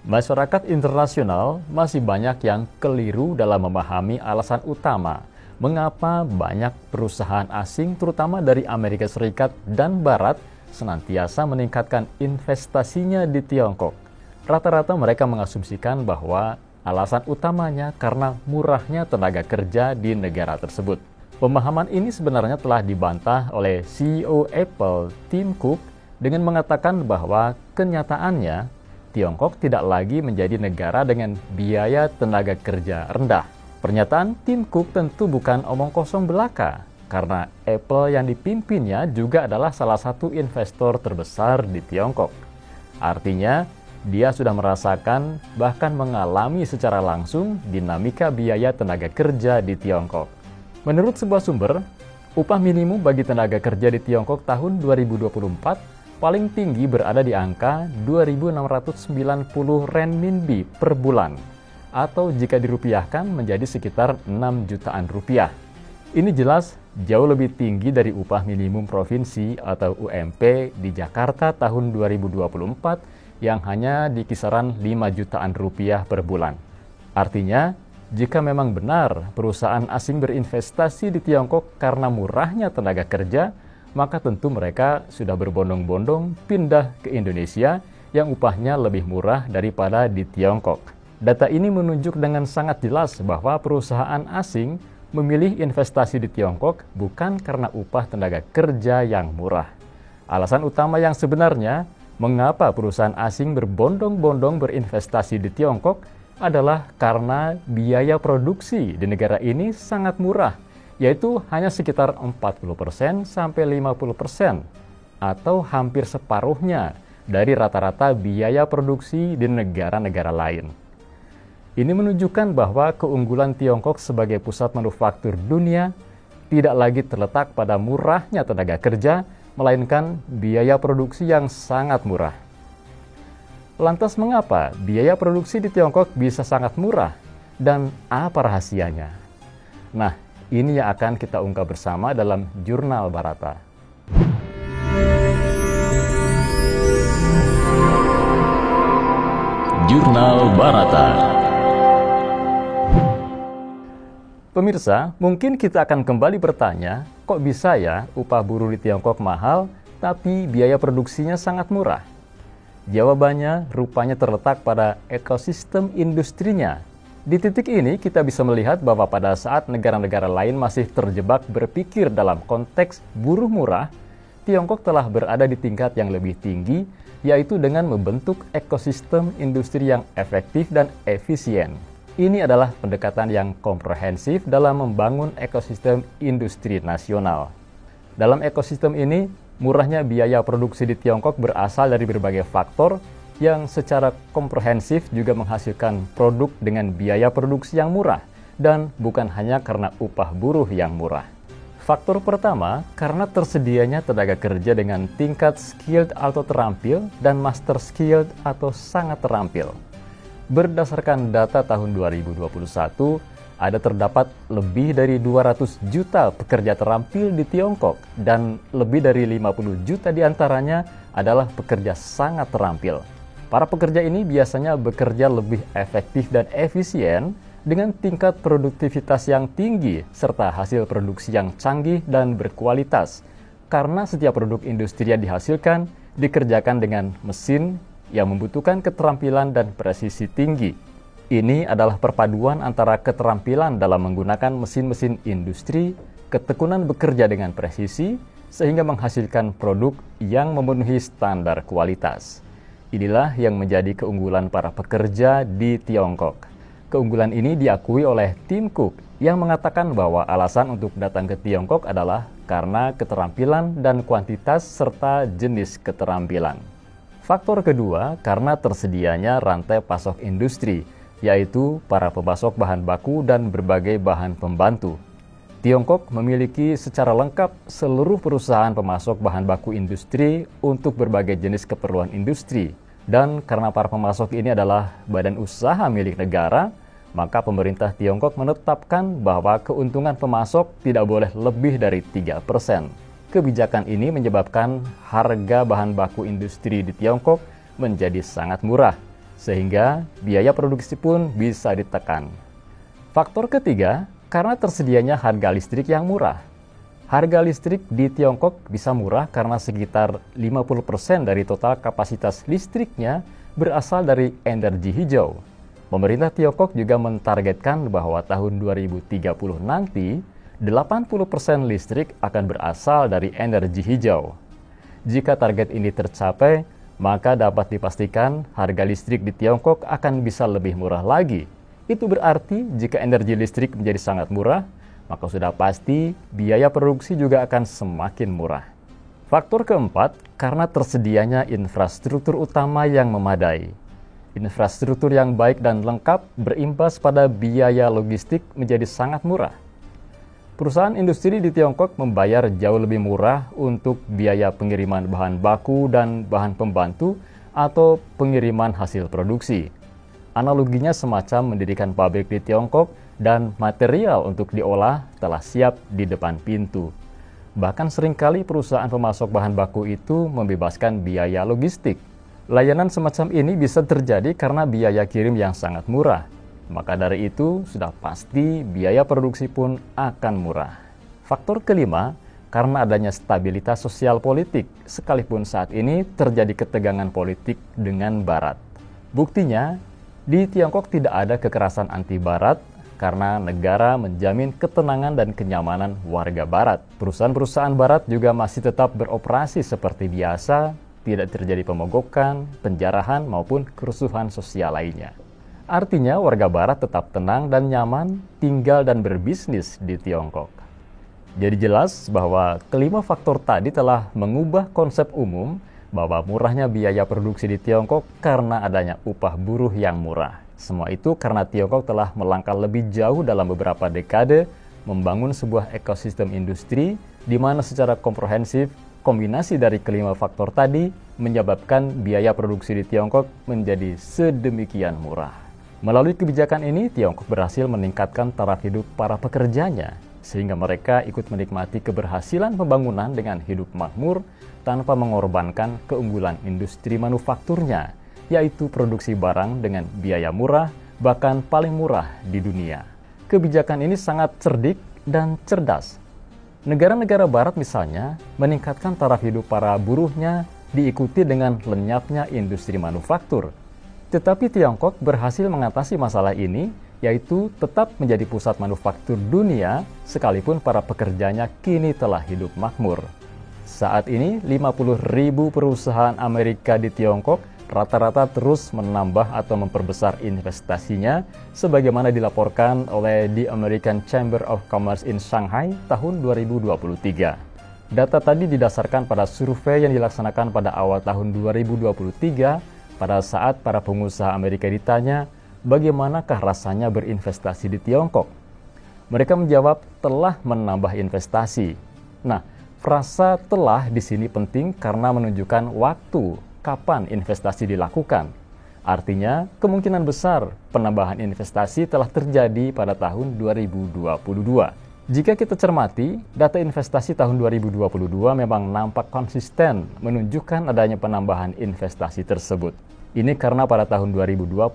Masyarakat internasional masih banyak yang keliru dalam memahami alasan utama mengapa banyak perusahaan asing terutama dari Amerika Serikat dan Barat senantiasa meningkatkan investasinya di Tiongkok. Rata-rata mereka mengasumsikan bahwa alasan utamanya karena murahnya tenaga kerja di negara tersebut. Pemahaman ini sebenarnya telah dibantah oleh CEO Apple, Tim Cook, dengan mengatakan bahwa kenyataannya Tiongkok tidak lagi menjadi negara dengan biaya tenaga kerja rendah. Pernyataan Tim Cook tentu bukan omong kosong belaka, karena Apple yang dipimpinnya juga adalah salah satu investor terbesar di Tiongkok. Artinya, dia sudah merasakan bahkan mengalami secara langsung dinamika biaya tenaga kerja di Tiongkok. Menurut sebuah sumber, upah minimum bagi tenaga kerja di Tiongkok tahun 2024 paling tinggi berada di angka 2.690 renminbi per bulan, atau jika dirupiahkan menjadi sekitar 6 jutaan rupiah. Ini jelas jauh lebih tinggi dari upah minimum provinsi atau UMP di Jakarta tahun 2024 yang hanya di kisaran 5 jutaan rupiah per bulan. Artinya, jika memang benar perusahaan asing berinvestasi di Tiongkok karena murahnya tenaga kerja, maka tentu mereka sudah berbondong-bondong pindah ke Indonesia yang upahnya lebih murah daripada di Tiongkok. Data ini menunjuk dengan sangat jelas bahwa perusahaan asing memilih investasi di Tiongkok bukan karena upah tenaga kerja yang murah. Alasan utama yang sebenarnya mengapa perusahaan asing berbondong-bondong berinvestasi di Tiongkok adalah karena biaya produksi di negara ini sangat murah, yaitu hanya sekitar 40% sampai 50%, atau hampir separuhnya dari rata-rata biaya produksi di negara-negara lain. Ini menunjukkan bahwa keunggulan Tiongkok sebagai pusat manufaktur dunia tidak lagi terletak pada murahnya tenaga kerja, melainkan biaya produksi yang sangat murah. Lantas mengapa biaya produksi di Tiongkok bisa sangat murah, dan apa rahasianya? Nah, ini yang akan kita ungkap bersama dalam Jurnal Barata. Jurnal Barata. Pemirsa, mungkin kita akan kembali bertanya, kok bisa ya upah buruh di Tiongkok mahal, tapi biaya produksinya sangat murah? Jawabannya rupanya terletak pada ekosistem industrinya. Di titik ini, kita bisa melihat bahwa pada saat negara-negara lain masih terjebak berpikir dalam konteks buruh murah, Tiongkok telah berada di tingkat yang lebih tinggi, yaitu dengan membentuk ekosistem industri yang efektif dan efisien. Ini adalah pendekatan yang komprehensif dalam membangun ekosistem industri nasional. Dalam ekosistem ini, murahnya biaya produksi di Tiongkok berasal dari berbagai faktor yang secara komprehensif juga menghasilkan produk dengan biaya produksi yang murah, dan bukan hanya karena upah buruh yang murah. Faktor pertama, karena tersedianya tenaga kerja dengan tingkat skilled atau terampil dan master skilled atau sangat terampil. Berdasarkan data tahun 2021, terdapat lebih dari 200 juta pekerja terampil di Tiongkok, dan lebih dari 50 juta diantaranya adalah pekerja sangat terampil. Para pekerja ini biasanya bekerja lebih efektif dan efisien dengan tingkat produktivitas yang tinggi serta hasil produksi yang canggih dan berkualitas, karena setiap produk industri yang dihasilkan dikerjakan dengan mesin yang membutuhkan keterampilan dan presisi tinggi. Ini adalah perpaduan antara keterampilan dalam menggunakan mesin-mesin industri, ketekunan bekerja dengan presisi, sehingga menghasilkan produk yang memenuhi standar kualitas. Inilah yang menjadi keunggulan para pekerja di Tiongkok. Keunggulan ini diakui oleh Tim Cook yang mengatakan bahwa alasan untuk datang ke Tiongkok adalah karena keterampilan dan kuantitas serta jenis keterampilan. Faktor kedua, karena tersedianya rantai pasok industri, yaitu para pemasok bahan baku dan berbagai bahan pembantu. Tiongkok memiliki secara lengkap seluruh perusahaan pemasok bahan baku industri untuk berbagai jenis keperluan industri. Dan karena para pemasok ini adalah badan usaha milik negara, maka pemerintah Tiongkok menetapkan bahwa keuntungan pemasok tidak boleh lebih dari 3%. Kebijakan ini menyebabkan harga bahan baku industri di Tiongkok menjadi sangat murah, sehingga biaya produksi pun bisa ditekan. Faktor ketiga, karena tersedianya harga listrik yang murah. Harga listrik di Tiongkok bisa murah karena sekitar 50% dari total kapasitas listriknya berasal dari energi hijau. Pemerintah Tiongkok juga mentargetkan bahwa tahun 2030 nanti, 80% listrik akan berasal dari energi hijau. Jika target ini tercapai, maka dapat dipastikan harga listrik di Tiongkok akan bisa lebih murah lagi. Itu berarti jika energi listrik menjadi sangat murah, maka sudah pasti biaya produksi juga akan semakin murah. Faktor keempat, karena tersedianya infrastruktur utama yang memadai. Infrastruktur yang baik dan lengkap berimbas pada biaya logistik menjadi sangat murah. Perusahaan industri di Tiongkok membayar jauh lebih murah untuk biaya pengiriman bahan baku dan bahan pembantu atau pengiriman hasil produksi. Analoginya semacam mendirikan pabrik di Tiongkok dan material untuk diolah telah siap di depan pintu. Bahkan seringkali perusahaan pemasok bahan baku itu membebaskan biaya logistik. Layanan semacam ini bisa terjadi karena biaya kirim yang sangat murah. Maka dari itu, sudah pasti biaya produksi pun akan murah. Faktor kelima, karena adanya stabilitas sosial politik, sekalipun saat ini terjadi ketegangan politik dengan Barat. Buktinya, di Tiongkok tidak ada kekerasan anti-Barat karena negara menjamin ketenangan dan kenyamanan warga Barat. Perusahaan-perusahaan Barat juga masih tetap beroperasi seperti biasa, tidak terjadi pemogokan, penjarahan, maupun kerusuhan sosial lainnya. Artinya warga Barat tetap tenang dan nyaman tinggal dan berbisnis di Tiongkok. Jadi jelas bahwa kelima faktor tadi telah mengubah konsep umum bahwa murahnya biaya produksi di Tiongkok karena adanya upah buruh yang murah. Semua itu karena Tiongkok telah melangkah lebih jauh dalam beberapa dekade membangun sebuah ekosistem industri di mana secara komprehensif kombinasi dari kelima faktor tadi menyebabkan biaya produksi di Tiongkok menjadi sedemikian murah. Melalui kebijakan ini, Tiongkok berhasil meningkatkan taraf hidup para pekerjanya, sehingga mereka ikut menikmati keberhasilan pembangunan dengan hidup makmur tanpa mengorbankan keunggulan industri manufakturnya, yaitu produksi barang dengan biaya murah, bahkan paling murah di dunia. Kebijakan ini sangat cerdik dan cerdas. Negara-negara Barat misalnya meningkatkan taraf hidup para buruhnya diikuti dengan lenyapnya industri manufaktur. Tetapi Tiongkok berhasil mengatasi masalah ini, yaitu tetap menjadi pusat manufaktur dunia sekalipun para pekerjanya kini telah hidup makmur. Saat ini 50.000 perusahaan Amerika di Tiongkok rata-rata terus menambah atau memperbesar investasinya sebagaimana dilaporkan oleh The American Chamber of Commerce in Shanghai tahun 2023. Data tadi didasarkan pada survei yang dilaksanakan pada awal tahun 2023 pada saat para pengusaha Amerika ditanya bagaimanakah rasanya berinvestasi di Tiongkok. Mereka menjawab telah menambah investasi. Nah, frasa telah di sini penting karena menunjukkan waktu kapan investasi dilakukan. Artinya, kemungkinan besar penambahan investasi telah terjadi pada tahun 2022. Jika kita cermati, data investasi tahun 2022 memang nampak konsisten menunjukkan adanya penambahan investasi tersebut. Ini karena pada tahun 2022,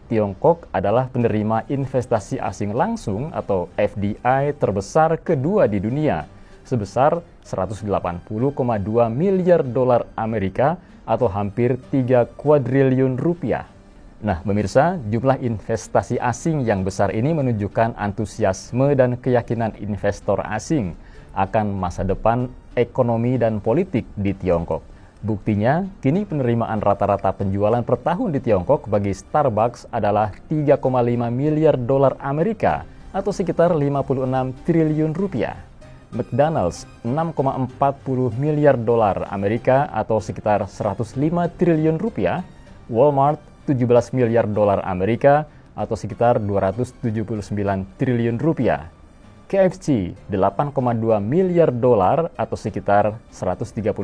Tiongkok adalah penerima investasi asing langsung atau FDI terbesar kedua di dunia, sebesar 180,2 miliar dolar Amerika atau hampir 3 kuadriliun rupiah. Nah, pemirsa, jumlah investasi asing yang besar ini menunjukkan antusiasme dan keyakinan investor asing akan masa depan ekonomi dan politik di Tiongkok. Buktinya, kini penerimaan rata-rata penjualan per tahun di Tiongkok bagi Starbucks adalah 3,5 miliar dolar Amerika atau sekitar 56 triliun rupiah. McDonald's 6,40 miliar dolar Amerika atau sekitar 105 triliun rupiah, Walmart 17 miliar dolar Amerika atau sekitar 279 triliun rupiah, KFC 8,2 miliar dolar atau sekitar 134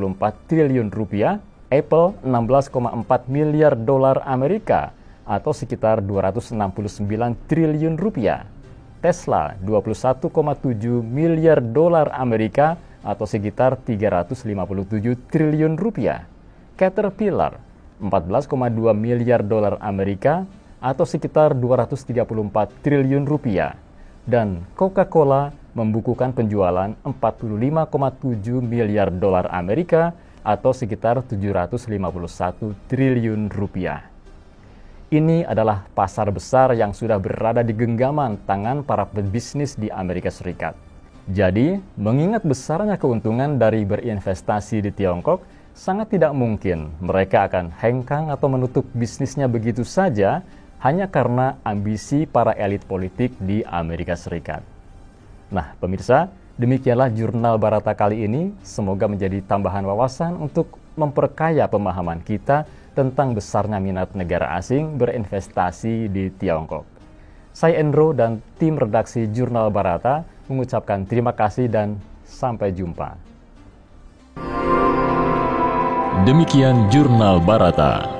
triliun rupiah, Apple 16,4 miliar dolar Amerika atau sekitar 269 triliun rupiah, Tesla 21,7 miliar dolar Amerika atau sekitar 357 triliun rupiah, Caterpillar 14,2 miliar dolar Amerika atau sekitar 234 triliun rupiah. Dan Coca-Cola membukukan penjualan 45,7 miliar dolar Amerika atau sekitar 751 triliun rupiah. Ini adalah pasar besar yang sudah berada di genggaman tangan para pebisnis di Amerika Serikat. Jadi, mengingat besarnya keuntungan dari berinvestasi di Tiongkok, sangat tidak mungkin mereka akan hengkang atau menutup bisnisnya begitu saja hanya karena ambisi para elit politik di Amerika Serikat. Nah, pemirsa, demikianlah Jurnal Barata kali ini. Semoga menjadi tambahan wawasan untuk memperkaya pemahaman kita tentang besarnya minat negara asing berinvestasi di Tiongkok. Saya Endro dan tim redaksi Jurnal Barata mengucapkan terima kasih dan sampai jumpa. Demikian Jurnal Barata.